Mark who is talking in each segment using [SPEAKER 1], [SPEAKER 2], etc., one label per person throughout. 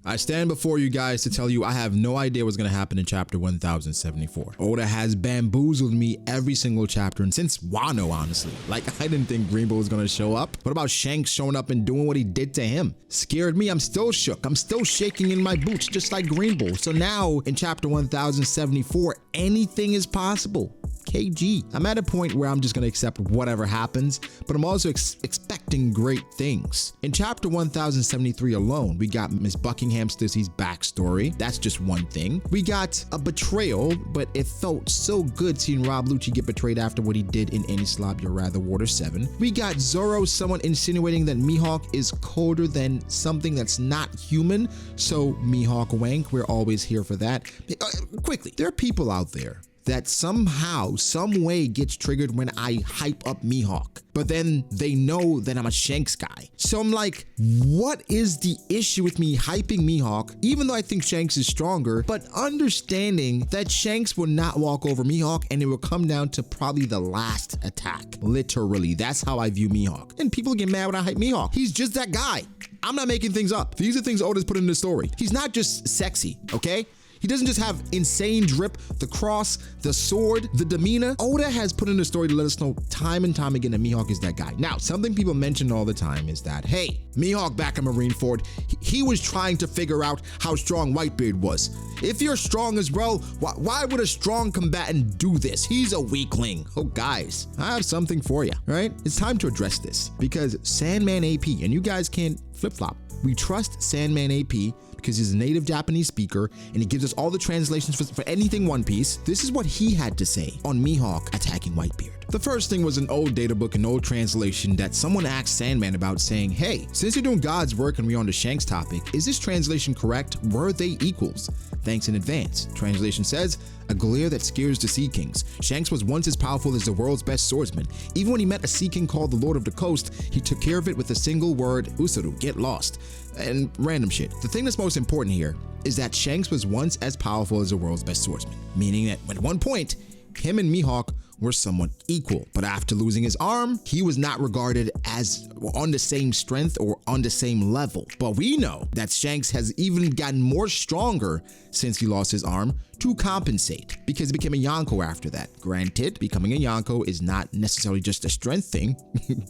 [SPEAKER 1] I stand before you guys to tell you I have no idea what's going to happen in chapter 1074. Oda has bamboozled me every single chapter, and since Wano, honestly. Like, I didn't think Green Bull was going to show up. What about Shanks showing up and doing what he did to him? Scared me. I'm still shook. I'm still shaking in my boots, just like Green Bull. So now, in chapter 1074, anything is possible. KG. I'm at a point where I'm just going to accept whatever happens, but I'm also expecting great things. In chapter 1073 alone, we got Miss Buckingham Stissy's backstory. That's just one thing. We got a betrayal, but it felt so good seeing Rob Lucci get betrayed after what he did in Any Slob Your Rather Water 7. We got Zoro, someone insinuating that Mihawk is colder than something that's not human. So Mihawk wank, we're always here for that. Quickly, there are people out there that somehow, some way gets triggered when I hype up Mihawk, but then they know that I'm a Shanks guy. So I'm like, what is the issue with me hyping Mihawk, even though I think Shanks is stronger, but understanding that Shanks will not walk over Mihawk and it will come down to probably the last attack. Literally, that's how I view Mihawk. And people get mad when I hype Mihawk. He's just that guy. I'm not making things up. These are things Oda's put in the story. He's not just sexy, okay? He doesn't just have insane drip, the cross, the sword, the demeanor. Oda has put in the story to let us know time and time again that Mihawk is that guy. Now, something people mention all the time is that, hey, Mihawk back in Marineford, he was trying to figure out how strong Whitebeard was. If you're strong as well, why would a strong combatant do this? He's a weakling. Oh, guys, I have something for you, right? It's time to address this because Sandman AP, and you guys can't flip-flop. We trust Sandman AP because he's a native Japanese speaker and he gives us all the translations for anything One Piece. This is what he had to say on Mihawk attacking Whitebeard. The first thing was an old data book, an old translation that someone asked Sandman about, saying, hey, since you're doing God's work and we're on the Shanks topic, is this translation correct? Were they equals? Thanks in advance. Translation says, a glare that scares the Sea Kings. Shanks was once as powerful as the world's best swordsman. Even when he met a Sea King called the Lord of the Coast, he took care of it with a single word, Usuru, get lost. And random shit. The thing that's most important here is that Shanks was once as powerful as the world's best swordsman, meaning that at one point, him and Mihawk were somewhat equal. But after losing his arm, he was not regarded as on the same strength or on the same level. But we know that Shanks has even gotten more stronger since he lost his arm to compensate, because he became a Yonko after that. Granted, becoming a Yonko is not necessarily just a strength thing,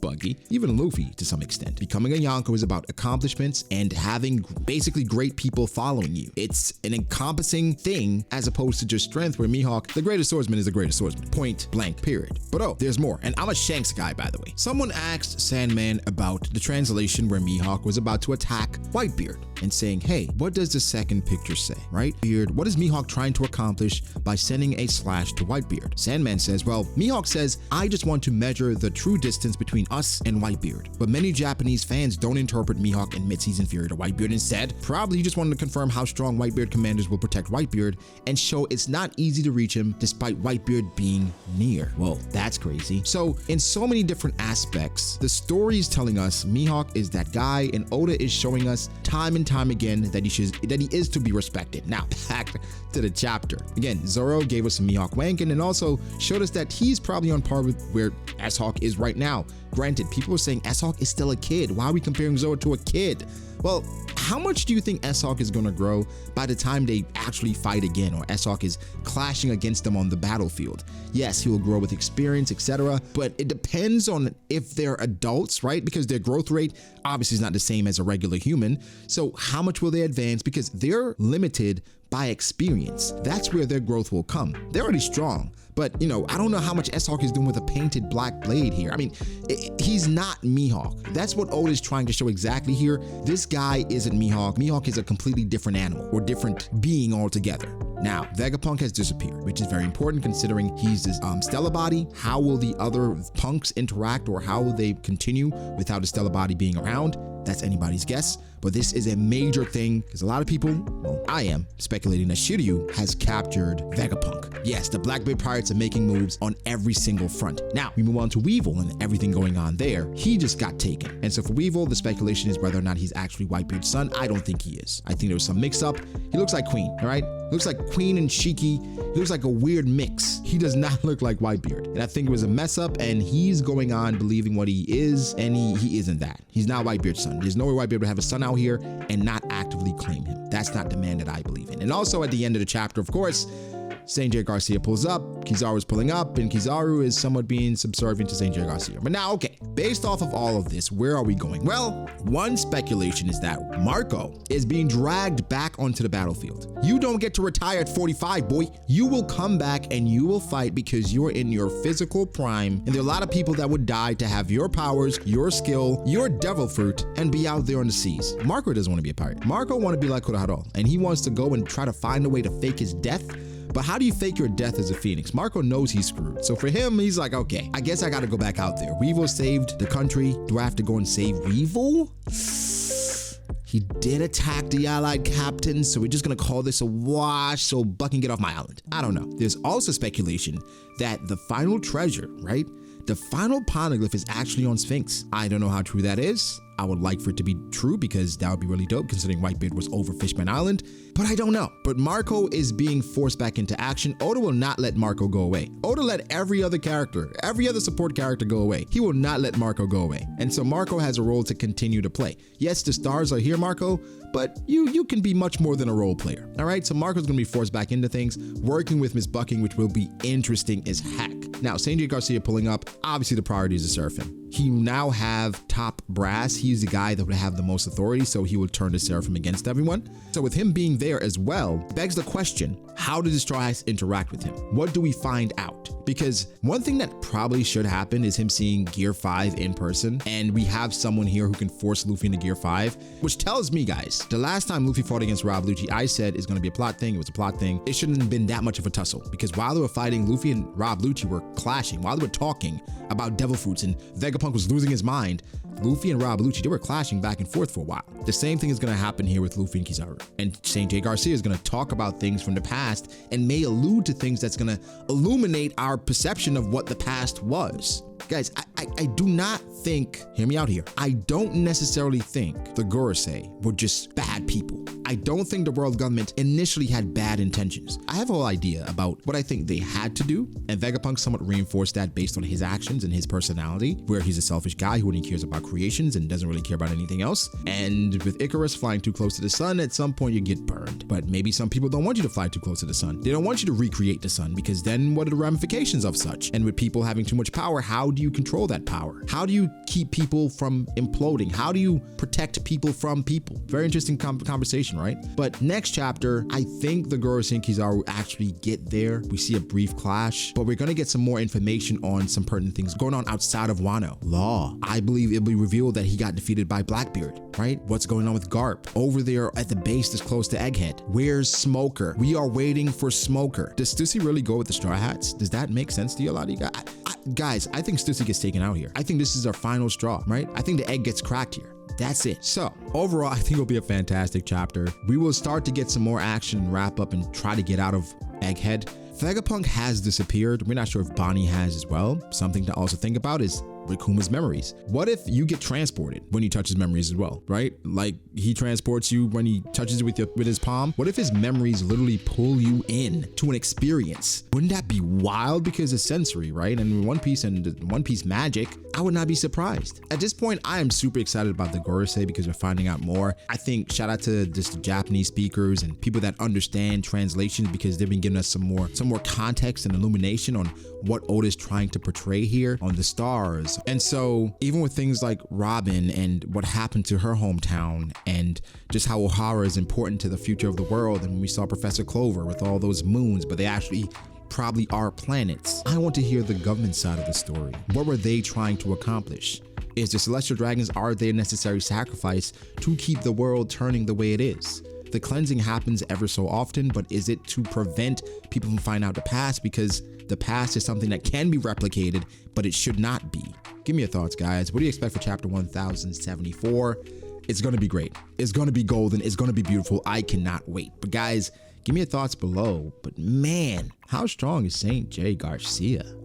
[SPEAKER 1] Buggy, even Luffy to some extent. Becoming a Yonko is about accomplishments and having basically great people following you. It's an encompassing thing as opposed to just strength, where Mihawk, the greatest swordsman, is the greatest swordsman. Point blank, period. But oh, there's more. And I'm a Shanks guy, by the way. Someone asked Sandman about the translation where Mihawk was about to attack Whitebeard and saying, hey, what does the second picture say, right? Beard, what is Mihawk trying to accomplish by sending a slash to Whitebeard? Sandman says, well, Mihawk says, I just want to measure the true distance between us and Whitebeard. But many Japanese fans don't interpret Mihawk and admits he's inferior to Whitebeard. Instead, probably he just wanted to confirm how strong Whitebeard commanders will protect Whitebeard and show it's not easy to reach him despite Whitebeard being near. Well, that's crazy. So in so many different aspects, the story is telling us Mihawk is that guy, and Oda is showing us time and time again that he is to be respected. Now, back to the chapter. Again, Zoro gave us some Mihawk wanking and also showed us that he's probably on par with where S-Hawk is right now. Granted, people are saying S-Hawk is still a kid. Why are we comparing Zoro to a kid? Well, how much do you think S-Hawk is going to grow by the time they actually fight again, or S-Hawk is clashing against them on the battlefield? Yes, he will grow with experience, etc., but it depends on if they're adults, right? Because their growth rate obviously is not the same as a regular human. So how much will they advance? Because they're limited by experience. That's where their growth will come. They're already strong, but you know, I don't know how much S-Hawk is doing with a painted black blade here. I mean, he's not Mihawk. That's what Oda is trying to show exactly here. This guy isn't Mihawk. Mihawk is a completely different animal or different being altogether. Now, Vegapunk has disappeared, which is very important considering he's this Stella body. How will the other punks interact, or how will they continue without the Stella body being around? That's anybody's guess, but this is a major thing because a lot of people, well, I am speculating that Shiryu has captured Vegapunk. Yes, the Blackbeard pirates are making moves on every single front. Now, we move on to Weevil and everything going on there. He just got taken. And so for Weevil, the speculation is whether or not he's actually Whitebeard's son. I don't think he is. I think there was some mix up. He looks like Queen, all right? Looks like Queen and Shiki. He looks like a weird mix. He does not look like Whitebeard. And I think it was a mess up, and he's going on believing what he is, and he isn't that. He's not Whitebeard's son. There's no way Whitebeard would have a son out here and not act actively claim him. That's not the man that I believe in. And also at the end of the chapter, of course, St. J. Garcia pulls up, Kizaru's pulling up, and Kizaru is somewhat being subservient to St. J. Garcia. But now, okay, based off of all of this, where are we going? Well, one speculation is that Marco is being dragged back onto the battlefield. You don't get to retire at 45, boy. You will come back and you will fight because you're in your physical prime, and there are a lot of people that would die to have your powers, your skill, your devil fruit, and be out there on the seas. Marco doesn't want to be a pirate. Marco wants to be like Kurohiro, and he wants to go and try to find a way to fake his death. But how do you fake your death as a phoenix? Marco knows he's screwed. So for him, he's like, okay, I guess I got to go back out there. Weevil saved the country. Do I have to go and save Weevil? He did attack the allied captains, so we're just gonna call this a wash so Buck can get off my island. I don't know. There's also speculation that the final treasure, right? The final poneglyph is actually on Sphinx. I don't know how true that is. I would like for it to be true because that would be really dope considering Whitebeard was over Fishman Island, but I don't know. But Marco is being forced back into action. Oda will not let Marco go away. Oda let every other character, every other support character go away. He will not let Marco go away. And so Marco has a role to continue to play. Yes, the stars are here, Marco, but you can be much more than a role player. All right, so Marco's gonna be forced back into things, working with Miss Bucking, which will be interesting as heck. Now, St. J. Garcia pulling up, obviously the priority is to serve him. He now have top brass. He's the guy that would have the most authority, so he would turn to Seraphim against everyone. So with him being there as well, begs the question, how do the Straw Hats interact with him? What do we find out? Because one thing that probably should happen is him seeing Gear 5 in person, and we have someone here who can force Luffy into Gear 5, which tells me, guys, the last time Luffy fought against Rob Lucci, I said it's gonna be a plot thing. It was a plot thing. It shouldn't have been that much of a tussle, because while they were fighting, Luffy and Rob Lucci were clashing. While they were talking about devil fruits and Vegapunk was losing his mind, Luffy and Rob Lucci, they were clashing back and forth for a while. The same thing is going to happen here with Luffy and Kizaru. And St. J. Garcia is going to talk about things from the past and may allude to things that's going to illuminate our perception of what the past was. Guys, I do not think, hear me out here, I don't necessarily think the Gorosei were just bad people. I don't think the world government initially had bad intentions. I have a whole idea about what I think they had to do, and Vegapunk somewhat reinforced that based on his actions and his personality, where he's a selfish guy who only cares about creations and doesn't really care about anything else. And with Icarus flying too close to the sun, at some point you get burned. But maybe some people don't want you to fly too close to the sun. They don't want you to recreate the sun, because then what are the ramifications of such? And with people having too much power, how do you control that power? How do you keep people from imploding? How do you protect people from people? Very interesting conversation, right? But next chapter, I think the Gorosei and Kizaru actually get there. We see a brief clash, but we're gonna get some more information on some pertinent things going on outside of Wano. Law. I believe it'll be revealed that he got defeated by Blackbeard, right? What's going on with Garp? Over there at the base that's close to Egghead. Where's Smoker? We are waiting for Smoker. Does Stussy really go with the Straw Hats? Does that make sense to you, a lot of you guys? Guys, I think Stussy gets taken out here. I think this is our final straw, right? I think the egg gets cracked here. That's it. So overall, I think it'll be a fantastic chapter. We will start to get some more action and wrap up and try to get out of Egghead. Vegapunk has disappeared. We're not sure if Bonnie has as well. Something to also think about is Rikuma's memories. What if you get transported when you touch his memories as well, right? Like he transports you when he touches it with his palm. What if his memories literally pull you in to an experience? Wouldn't that be wild? Because it's sensory, right? And One Piece and One Piece magic, I would not be surprised. At this point, I am super excited about the Gorosei because we're finding out more. I think shout out to just the Japanese speakers and people that understand translations, because they've been giving us some more context and illumination on what Oda's trying to portray here on the stars. And so even with things like Robin and what happened to her hometown and just how O'Hara is important to the future of the world, and when we saw Professor Clover with all those moons, but they actually probably are planets. I want to hear the government side of the story. What were they trying to accomplish? Is the Celestial Dragons, are they a necessary sacrifice to keep the world turning the way it is? The cleansing happens ever so often, but is it to prevent people from finding out the past? Because the past is something that can be replicated, but it should not be. Give me your thoughts, guys. What do you expect for chapter 1074? It's going to be great. It's going to be golden. It's going to be beautiful. I cannot wait. But guys, give me your thoughts below. But man, how strong is St. J. Garcia?